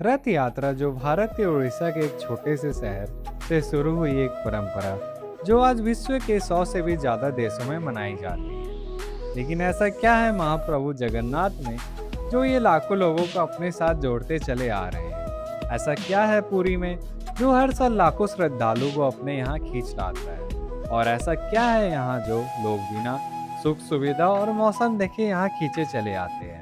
रथ यात्रा जो भारत के उड़ीसा के एक छोटे से शहर से शुरू हुई एक परंपरा जो आज विश्व के 100 से भी ज्यादा देशों में मनाई जाती है। लेकिन ऐसा क्या है महाप्रभु जगन्नाथ में जो ये लाखों लोगों को अपने साथ जोड़ते चले आ रहे हैं? ऐसा क्या है पुरी में जो हर साल लाखों श्रद्धालु को अपने यहाँ खींच लाता है? और ऐसा क्या है यहाँ जो लोग बिना सुख सुविधा और मौसम देखे यहाँ खींचे चले आते हैं?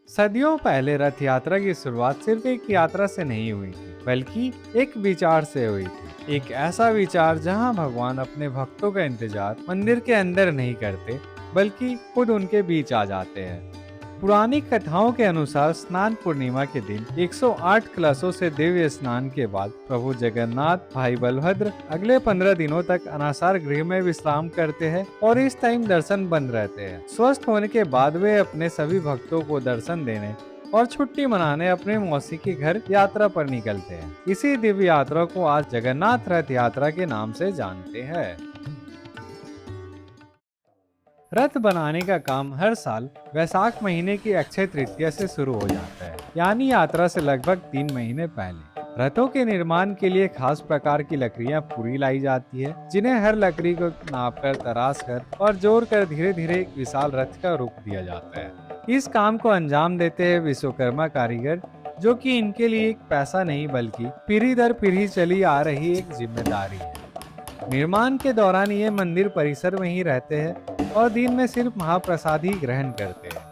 सदियों पहले रथ यात्रा की शुरुआत सिर्फ एक यात्रा से नहीं हुई थी, बल्कि एक विचार से हुई थी। एक ऐसा विचार जहां भगवान अपने भक्तों का इंतजार मंदिर के अंदर नहीं करते, बल्कि खुद उनके बीच आ जाते हैं। पुरानी कथाओं के अनुसार स्नान पूर्णिमा के दिन 108 कलशों से दिव्य स्नान के बाद प्रभु जगन्नाथ भाई बलभद्र अगले 15 दिनों तक अनासार गृह में विश्राम करते हैं और इस टाइम दर्शन बंद रहते हैं। स्वस्थ होने के बाद वे अपने सभी भक्तों को दर्शन देने और छुट्टी मनाने अपने मौसी के घर यात्रा पर निकलते हैं। इसी दिव्य यात्रा को आज जगन्नाथ रथ यात्रा के नाम से जानते हैं। रथ बनाने का काम हर साल वैशाख महीने की अक्षय तृतीया से शुरू हो जाता है, यानी यात्रा से लगभग 3 महीने पहले। रथों के निर्माण के लिए खास प्रकार की लकड़ियां पूरी लाई जाती है, जिन्हें हर लकड़ी को नापकर, तराश कर और जोड़ कर धीरे धीरे एक विशाल रथ का रूप दिया जाता है। इस काम को अंजाम देते हैं विश्वकर्मा कारीगर, जो कि इनके लिए एक पैसा नहीं बल्कि पीढ़ी दर पीढ़ी चली आ रही एक जिम्मेदारी है। निर्माण के दौरान ये मंदिर परिसर में ही रहते हैं और दिन में सिर्फ महाप्रसाद ही ग्रहण करते हैं।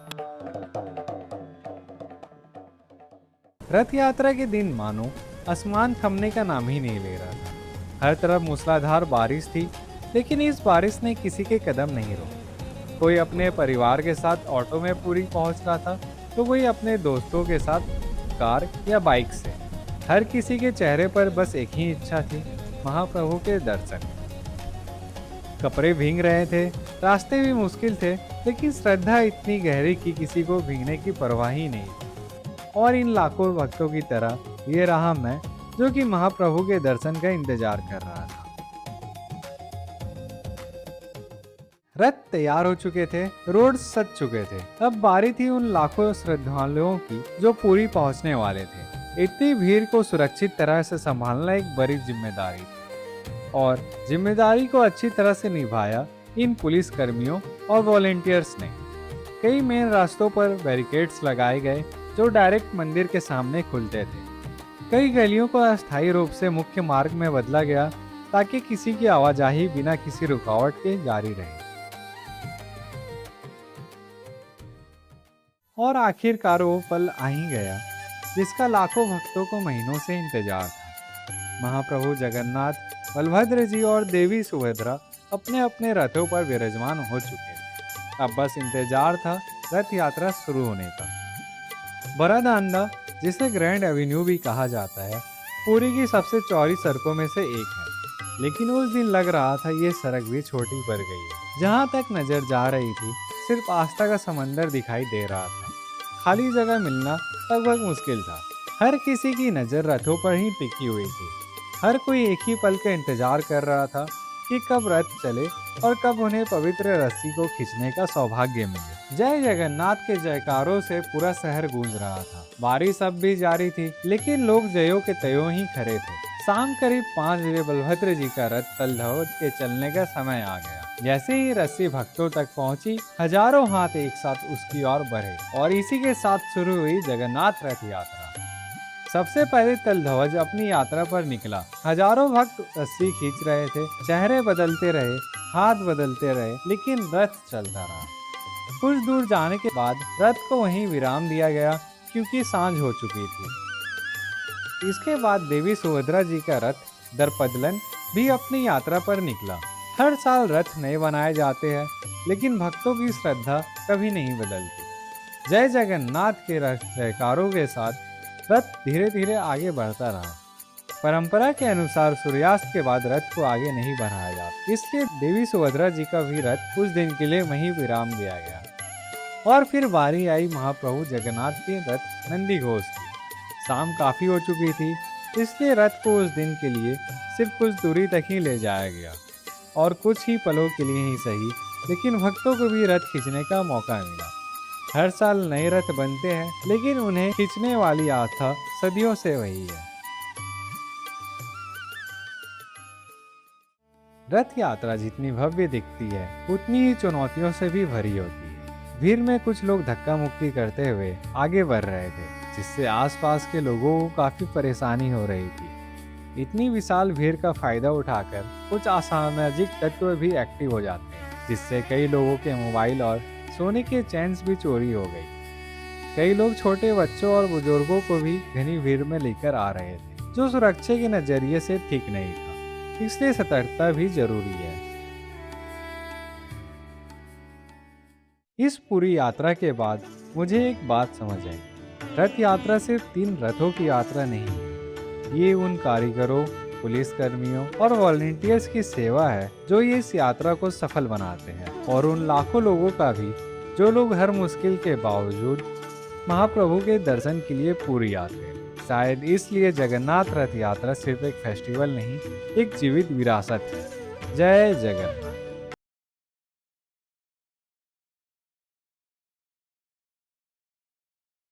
रथ यात्रा के दिन मानो आसमान थमने का नाम ही नहीं ले रहा था। हर तरफ मूसलाधार बारिश थी, लेकिन इस बारिश ने किसी के कदम नहीं रोके। कोई अपने परिवार के साथ ऑटो में पुरी पहुंच रहा था, तो कोई अपने दोस्तों के साथ कार या बाइक से। हर किसी के चेहरे पर बस एक ही इच्छा थी, महाप्रभु के दर्शन। कपड़े भीग रहे थे, रास्ते भी मुश्किल थे, लेकिन श्रद्धा इतनी गहरी कि किसी को भीगने की परवाह ही नहीं थी। और इन लाखों भक्तों की तरह ये रहा मैं, जो कि महाप्रभु के दर्शन का इंतजार कर रहा था। रथ तैयार हो चुके थे, रोड सज चुके थे। अब बारी थी उन लाखों श्रद्धालुओं की जो पूरी पहुंचने वाले थे। इतनी भीड़ को सुरक्षित तरह से संभालना एक बड़ी जिम्मेदारी थी, और जिम्मेदारी को अच्छी तरह से निभाया इन पुलिस कर्मियों और वॉलेंटियर्स ने। कई मेन रास्तों पर बैरिकेड्स लगाए गए जो डायरेक्ट मंदिर के सामने खुलते थे। कई गलियों को अस्थायी रूप से मुख्य मार्ग में बदला गया ताकि किसी की आवाजाही बिना किसी रुकावट के जारी रहे। और आखिरकार वो पल आ ही गया जिसका लाखों भक्तों को महीनों से इंतजार था। महाप्रभु जगन्नाथ, बलभद्र जी और देवी सुभद्रा अपने अपने रथों पर विराजमान हो चुके थे। अब बस इंतजार था रथ यात्रा शुरू होने का। बरादांडा, जिसे ग्रैंड एवेन्यू भी कहा जाता है, पुरी की सबसे चौड़ी सड़कों में से एक है। लेकिन उस दिन लग रहा था ये सड़क भी छोटी पड़ गई है। जहाँ तक नजर जा रही थी, सिर्फ आस्था का समंदर दिखाई दे रहा था। खाली जगह मिलना लगभग मुश्किल था। हर किसी की नजर रथों पर ही टिकी हुई थी। हर कोई एक ही पल का इंतजार कर रहा था कि कब रथ चले और कब उन्हें पवित्र रस्सी को खींचने का सौभाग्य मिले। जय जगन्नाथ के जयकारों से पूरा शहर गूंज रहा था। बारिश अब भी जारी थी, लेकिन लोग जयों के तयों ही खड़े थे। शाम करीब 5 बजे बलभद्र जी का रथ तल ध्वज के चलने का समय आ गया। जैसे ही रस्सी भक्तों तक पहुंची, हजारों हाथ एक साथ उसकी ओर बढ़े और इसी के साथ शुरू हुई जगन्नाथ रथ यात्रा। सबसे पहले तल ध्वज अपनी यात्रा पर निकला। हजारों भक्त रस्सी खींच रहे थे, चेहरे बदलते रहे, हाथ बदलते रहे, लेकिन रथ चलता रहा। कुछ दूर जाने के बाद रथ को वहीं विराम दिया गया, क्योंकि सांझ हो चुकी थी। इसके बाद देवी सुभद्रा जी का रथ दर्पदलन भी अपनी यात्रा पर निकला। हर साल रथ नए बनाए जाते हैं, लेकिन भक्तों की श्रद्धा कभी नहीं बदलती। जय जगन्नाथ के जयकारों के साथ रथ धीरे धीरे आगे बढ़ता रहा। परंपरा के अनुसार सूर्यास्त के बाद रथ को आगे नहीं बढ़ाया जाता, इसलिए देवी सुभद्रा जी का भी रथ कुछ दिन के लिए वहीं विराम दिया गया। और फिर बारी आई महाप्रभु जगन्नाथ के रथ नंदी घोष की। शाम काफी हो चुकी थी, इसलिए रथ को उस दिन के लिए सिर्फ कुछ दूरी तक ही ले जाया गया, और कुछ ही पलों के लिए ही सही, लेकिन भक्तों को भी रथ खींचने का मौका मिला। हर साल नए रथ बनते हैं, लेकिन उन्हें खींचने वाली आस्था सदियों से वही है। रथ यात्रा जितनी भव्य दिखती है, उतनी ही चुनौतियों से भी भरी होती है। भीड़ में कुछ लोग धक्का मुक्की करते हुए आगे बढ़ रहे थे, जिससे आसपास के लोगों को काफी परेशानी हो रही थी। इतनी विशाल भीड़ का फायदा उठाकर कुछ असामाजिक तत्व भी एक्टिव हो जाते हैं, जिससे कई लोगों के मोबाइल और सोने के चेन्स भी चोरी हो गई। कई लोग छोटे बच्चों और बुजुर्गों को भी घनी भीड़ में लेकर आ रहे थे, जो सुरक्षा के नजरिए से ठीक नहीं था। इसलिए सतर्कता भी जरूरी है। इस पूरी यात्रा के बाद मुझे एक बात समझ आई। रथ यात्रा सिर्फ 3 रथों की यात्रा नहीं है। ये उन कारीगरों, पुलिस कर्मियों और वॉलंटियर्स की सेवा है जो ये इस यात्रा को सफल बनाते हैं, और उन लाखों लोगों का भी जो लोग हर मुश्किल के बावजूद महाप्रभु के दर्शन के लिए पूरी आते हैं। शायद इसलिए जगन्नाथ रथ यात्रा सिर्फ एक फेस्टिवल नहीं, एक जीवित विरासत है। जय जगन्नाथ।